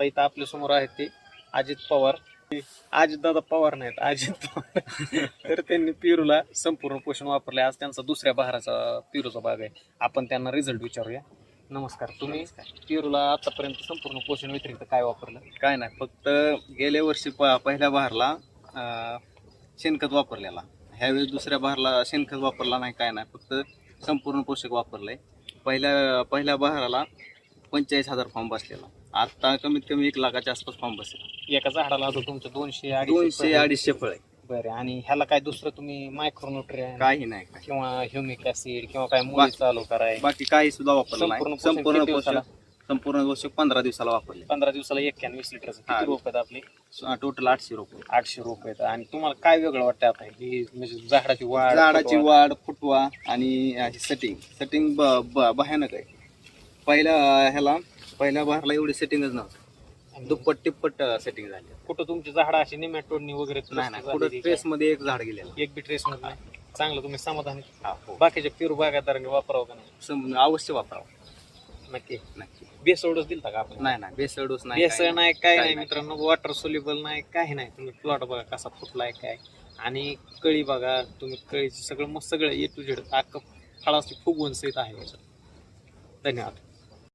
इथं आपल्या समोर आहेत ते अजित पवार. अजित दादा पवार नाहीत, अजित पवार. तर त्यांनी पेरूला संपूर्ण पोषण वापरले. आज त्यांचा दुसऱ्या बहाराचा पेरूचा बाग आहे. आपण त्यांना रिझल्ट विचारूया. नमस्कार. तुम्ही पेरूला आतापर्यंत संपूर्ण पोषण व्यतिरिक्त काय वापरलं? काय नाही, फक्त गेल्या वर्षी पहिल्या बहारला शेणखत वापरलेला. ह्यावेळेस दुसऱ्या बहारला शेणखत वापरला नाही, काय नाही, फक्त संपूर्ण पोषक वापरलंय. पहिल्या बहाराला 45,000 फॉर्म बसलेला. आता कमीत कमी 1 लाखाच्या आसपास फॉर्म बसला. एका झाडाला आता तुमचं 200-250 फळ आहे. बरं. आणि ह्याला काय दुसरं तुम्ही मायक्रोन्यूट्रिएंट काही नाही, काय किंवा ह्युमिक ऍसिड किंवा काय मुली चालू कराय? बाकी काही सुद्धा वापरलं नाही. संपूर्ण पोषण संपूर्ण पोषक 15 दिवसाला वापरले. 15 दिवसाला 1 कॅन 20 लिटरचं. किती रोप आहेत आपली? टोटल 800 रुपये. 800 रोप आहेत. आणि तुम्हाला काय वेगळं वाटतं आता ही म्हणजे झाडाची वाढ, फुटवा आणि सेटिंग भयानक आहे. पहिल्या बहारला एवढी सेटिंगच नव्हतं. दुप्पट टिप्पट सेटिंग झाली. कुठं तुमची झाडं अशी निमॅटोडनी वगैरे नाही, कुठं ट्रेस मध्ये एक झाड गेलेलं. एक बी ट्रेस मध्ये नाही. चांगलं, तुम्ही समाधानी? हो. बाकीच्या पेरू बागायतदारांनी वापरावं का नाही? अवश्य वापरावं. नक्की. बेसळ डोस दिलता का आपण? नाही, बेसळ डोस नाही, बेसळ नाही, काय नाही मित्रांनो. वॉटर सोल्युबल नाही, काही नाही. तुम्ही प्लॉट बघा कसा फुटलाय काय, आणि कळी बघा तुम्ही. कळीची सगळं मग सगळं A to Z अख्खं फळाची फुगवून सहित आहे. धन्यवाद.